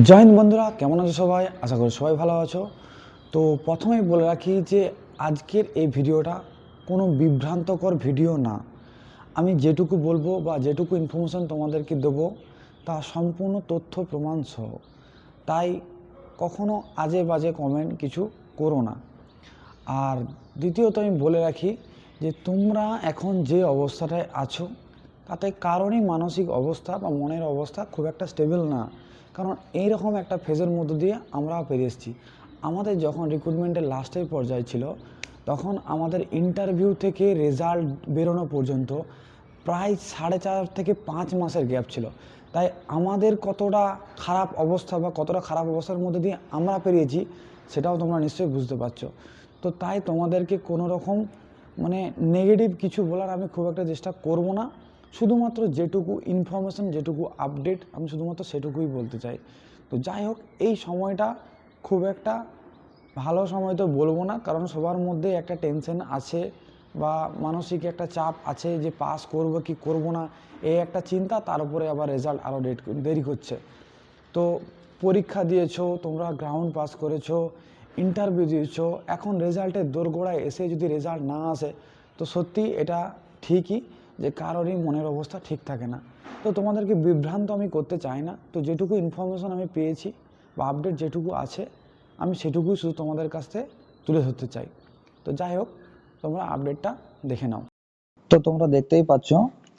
জয় হিন্দ বন্ধুরা, কেমন আছো সবাই? আশা করি সবাই ভালো আছো। তো প্রথমেই বলে রাখি যে আজকের এই ভিডিওটা কোনো বিভ্রান্তকর ভিডিও না। আমি যেটুকু বলবো বা যেটুকু ইনফরমেশান তোমাদেরকে দেবো তা সম্পূর্ণ তথ্য প্রমাণ সহ। তাই কখনো আজে বাজে কমেন্ট কিছু করো না। আর দ্বিতীয়ত আমি বলে রাখি যে তোমরা এখন যে অবস্থাটায় আছো তাতে কারণই মানসিক অবস্থা বা মনের অবস্থা খুব একটা স্টেবল না। কারণ এইরকম একটা ফেজের মধ্য দিয়ে আমরা পেরিয়ে এসেছি। আমাদের যখন রিক্রুটমেন্টের লাস্টের পর্যায়ে ছিল তখন আমাদের ইন্টারভিউ থেকে রেজাল্ট বেরোনো পর্যন্ত প্রায় 4.5 থেকে 5 মাসের গ্যাপ ছিল। তাই আমাদের কতটা খারাপ অবস্থা বা কতটা খারাপ অবস্থার মধ্যে দিয়ে আমরা পেরিয়েছি সেটাও তোমরা নিশ্চয়ই বুঝতে পারছো। তো তাই তোমাদেরকে কোনো রকম নেগেটিভ কিছু বলার আমি খুব একটা চেষ্টা করব না। শুধুমাত্র যেটুকু ইনফরমেশান, যেটুকু আপডেট, আমি শুধুমাত্র সেটুকুই বলতে চাই। তো যাই হোক, এই সময়টা খুব একটা ভালো সময় তো বলবো না, কারণ সবার মধ্যে একটা টেনশন আছে বা মানসিক একটা চাপ আছে যে পাস করব কি করব না, এই একটা চিন্তা। তার উপরে আবার রেজাল্ট আরও দেরি করছে। তো পরীক্ষা দিয়েছো তোমরা, গ্রাউন্ড পাস করেছো, ইন্টারভিউ দিয়েছো, এখন রেজাল্টের দোরগোড়ায় এসে যদি রেজাল্ট না আসে তো সত্যি এটা ঠিকই যে কারোরই মনের অবস্থা ঠিক থাকে না। তো তোমাদেরকে বিভ্রান্ত আমি করতে চাই না। তো যেটুকু ইনফরমেশন আমি পেয়েছি বা আপডেট যেটুকু আছে আমি সেটুকুই শুধু তোমাদের কাছ থেকে তুলে ধরতে চাই। তো যাই হোক, তোমরা আপডেটটা দেখে নাও। তো তোমরা দেখতেই পাচ্ছ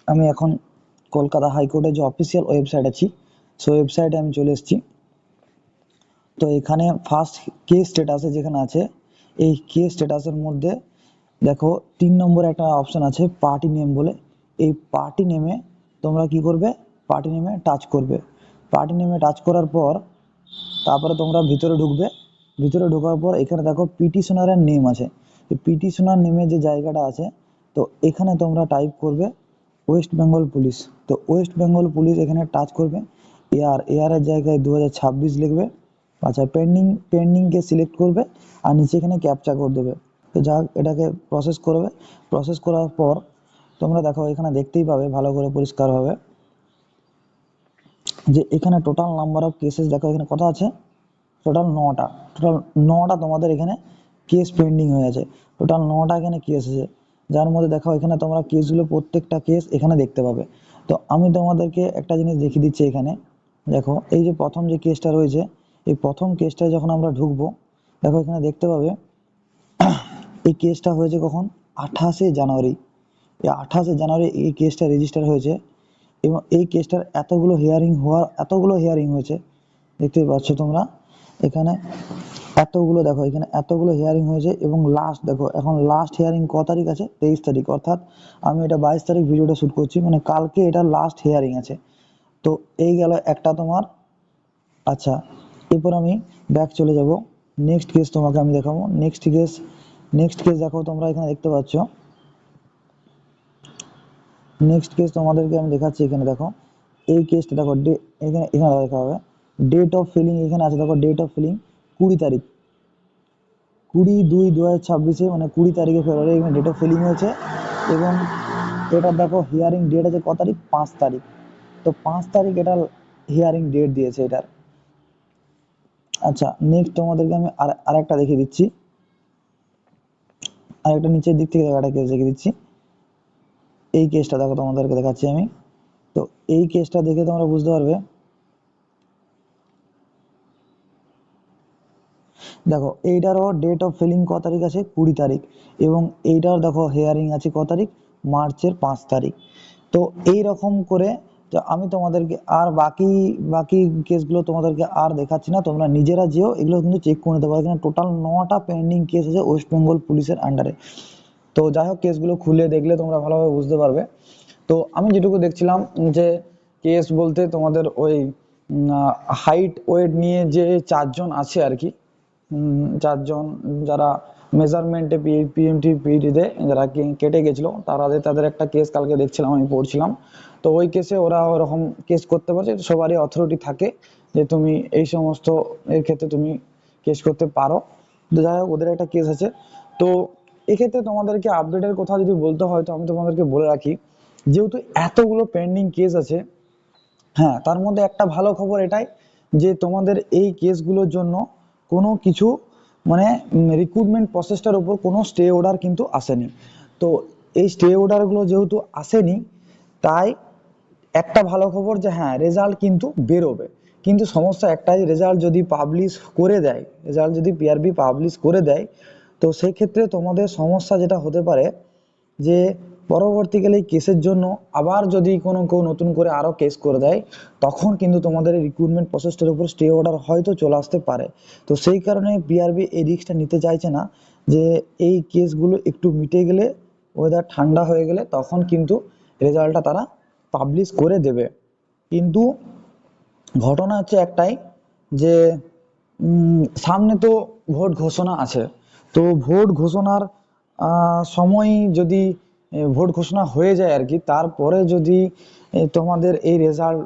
আমি এখন কলকাতা হাইকোর্টের যে অফিসিয়াল ওয়েবসাইট আছে সেই ওয়েবসাইটে আমি চলে এসেছি। তো এখানে ফার্স্ট কেস স্ট্যাটাসে যেখানে আছে এই কেস স্ট্যাটাসের মধ্যে দেখো 3 নম্বরে একটা অপশন আছে পার্টি নেম বলে। এই পার্টি নেমে তোমরা কি করবে, পার্টি নেমে টাচ করবে। পার্টি নেমে টাচ করার পর তারপরে তোমরা ভিতরে ঢুকবে। ভিতরে ঢোকার পর এখানে দেখো পিটিশনারের নেম আছে। এই পিটিশনার নেমে যে জায়গাটা আছে তো এখানে তোমরা টাইপ করবে ওয়েস্ট বেঙ্গল পুলিশ। তো ওয়েস্ট বেঙ্গল পুলিশ এখানে টাচ করবে। এয়ারের জায়গায় 2026 লিখবে। আচ্ছা, পেন্ডিংকে সিলেক্ট করবে আর নিচে এখানে ক্যাপচা কোড দেবে। তো যাক, এটাকে প্রসেস করবে। প্রসেস করার পর তোমরা দেখো এখানে দেখতেই পাবে ভালো করে পরিষ্কারভাবে যে এখানে টোটাল নাম্বার অফ কেসেস দেখো এখানে কত আছে, টোটাল 9টা। টোটাল 9টা তোমাদের এখানে কেস পেন্ডিং হয়ে আছে। টোটাল 9টা এখানে কেস আছে, যার মধ্যে দেখো এখানে তোমরা কেসগুলো প্রত্যেকটা কেস এখানে দেখতে পাবে। তো আমি তোমাদেরকে একটা জিনিস দেখিয়ে দিচ্ছি। এখানে দেখো এই যে প্রথম যে কেসটা রয়েছে, এই প্রথম কেসটায় যখন আমরা ঢুকবো দেখো এখানে দেখতে পাবে এই কেসটা হয়েছে কখন, 28শে জানুয়ারি। এই 28শে জানুয়ারি এই কেসটা রেজিস্টার হয়েছে এবং এই কেসটার এতগুলো হিয়ারিং হয়েছে দেখতেই পাচ্ছ তোমরা। এখানে এতগুলো দেখো, এখানে এতগুলো হিয়ারিং হয়েছে এবং লাস্ট দেখো এখন লাস্ট হিয়ারিং ক তারিখ আছে, 23 তারিখ। অর্থাৎ আমি এটা 22 তারিখ ভিডিওটা শ্যুট করছি, মানে কালকে এটা লাস্ট হিয়ারিং আছে। তো এই গেল একটা তোমার। আচ্ছা, এরপর আমি ব্যাক চলে যাব। নেক্সট কেস তোমাকে আমি দেখাবো। নেক্সট কেস দেখো তোমরা এখানে দেখতে পাচ্ছ। নেক্সট কেস তোমাদেরকে আমি দেখাচ্ছি। এখানে দেখো এই কেসটা দেখো, এখানে এখানে দেখা হবে ডেট অফ ফিলিং। এখানে আছে দেখো ডেট অফ ফিলিং 20 তারিখ, 20/2/2026, মানে 20 তারিখে ফেব্রুয়ারি এখানে ডেট অফ ফিলিং হয়েছে। এবং এটা দেখো হিয়ারিং ডেট আছে কত তারিখ, 5 তারিখ। তো 5 তারিখ এটা হিয়ারিং ডেট দিয়েছে এটার। আচ্ছা, নেক্সট তোমাদেরকে আমি আরেকটা দেখিয়ে দিচ্ছি। আরেকটা নিচের দিক থেকে একটা কেস দেখিয়ে দিচ্ছি। এই কেসটা দেখো তোমাদেরকে দেখাচ্ছি আমি। তো এই কেসটা দেখে তোমরা বুঝতে পারবে। দেখো এইটারও ডেট অফ ফিলিং ক তারিখ আছে, 20 তারিখ। এবং এইটার দেখো হিয়ারিং আছে ক তারিখ, মার্চের 5 তারিখ। তো এই রকম করে তো আমি তোমাদেরকে আর বাকি বাকি কেসগুলো তোমাদেরকে আর দেখাচ্ছি না, তোমরা নিজেরা যেও এগুলো কিন্তু চেক করে নিতে পারো। এখানে টোটাল 9টা পেন্ডিং কেস আছে ওয়েস্ট বেঙ্গল পুলিশের আন্ডারে। তো যাই হোক, কেসগুলো খুলে দেখলে তোমরা ভালোভাবে বুঝতে পারবে। তো আমি যেটুকু দেখছিলাম যে কেস বলতে তোমাদের ওই হাইট ওয়েট নিয়ে যে 4জন আছে আর কি, 4জন যারা মেজারমেন্টে পিএমটি পিইটিতে যারা কেটে গেছিলো তাদের একটা কেস কালকে দেখছিলাম, আমি পড়ছিলাম। তো ওই কেসে ওরা ওরকম কেস করতে পারছে। সবারই অথরিটি থাকে যে তুমি এই সমস্ত এর ক্ষেত্রে তুমি কেস করতে পারো। তো যাই হোক, ওদের একটা কেস আছে। তো এক্ষেত্রে তোমাদেরকে আপডেটের কথা যদি বলতে হয় তো আমি তোমাদেরকে বলে রাখি, যেহেতু এতগুলো পেন্ডিং কেস আছে, হ্যাঁ, তার মধ্যে একটা ভালো খবর এটাই যে তোমাদের এই কেসগুলোর জন্য কোনো কিছু মানে রিক্রুটমেন্ট প্রসেসটার উপর কোনো স্টে অর্ডার কিন্তু আসেনি। তো এই স্টে অর্ডারগুলো যেহেতু আসেনি, তাই একটা ভালো খবর যে হ্যাঁ রেজাল্ট কিন্তু বেরোবে। কিন্তু সমস্যা একটাই, রেজাল্ট যদি পাবলিশ করে দেয়, রেজাল্ট যদি পিআরবি পাবলিশ করে দেয়, তো সেই ক্ষেত্রে তোমাদের সমস্যা যেটা হতে পারে যে পরবর্তীকালে এই কেসের জন্য আবার যদি কোনো কেউ নতুন করে আরো কেস করে দেয়, তখন কিন্তু তোমাদের রিক্রুটমেন্ট প্রসেসটার উপর স্টে অর্ডার হয়তো চলে আসতে পারে। তো সেই কারণে পিআরবি এই রিস্কটা নিতে চাইছে না যে এই কেসগুলো একটু মিটে গেলে, ওয়েদার ঠান্ডা হয়ে গেলে তখন কিন্তু রেজাল্টটা তারা পাবলিশ করে দেবে। কিন্তু ঘটনা হচ্ছে একটাই যে সামনে তো ভোট ঘোষণা আছে। তো ভোট ঘোষণার সময় যদি ভোট ঘোষণা হয়ে যায় আর কি, তারপরে যদি তোমাদের এই রেজাল্ট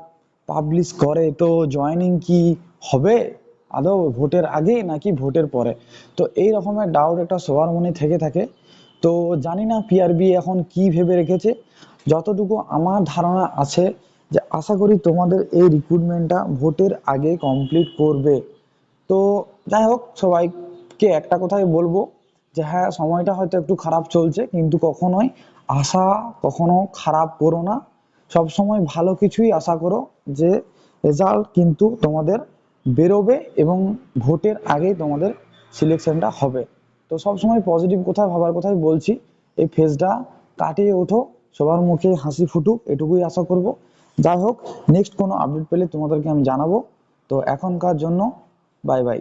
পাবলিশ করে, তো জয়েনিং কি হবে আদৌ ভোটের আগে নাকি ভোটের পরে? তো এই রকমের ডাউট একটা সবার মনে থেকে থাকে। তো জানি না পিআরবি এখন কি ভেবে রেখেছে। যতটুকু আমার ধারণা আছে যে আশা করি তোমাদের এই রিক্রুটমেন্টটা ভোটের আগে কমপ্লিট করবে। তো যাই হোক, সবাইকে একটা কথাই বলবো যে হ্যাঁ সময়টা হয়তো একটু খারাপ চলছে, কিন্তু কখনোই আশা কখনো খারাপ করো না। সব সময় ভালো কিছুই আশা করো, যে রেজাল্ট কিন্তু তোমাদের বেরোবে এবং ভোটের আগেই তোমাদের সিলেকশনটা হবে। তো সব সময় পজিটিভ কথা ভাবার কথাই বলছি। এই ফেজটা কাটিয়ে ওঠো, সবার মুখে হাসি ফুটুক, এটুকুই আশা করব। যাই হোক, নেক্সট কোনো আপডেট পেলে তোমাদেরকে আমি জানাবো। তো এখনকার জন্য বাই বাই।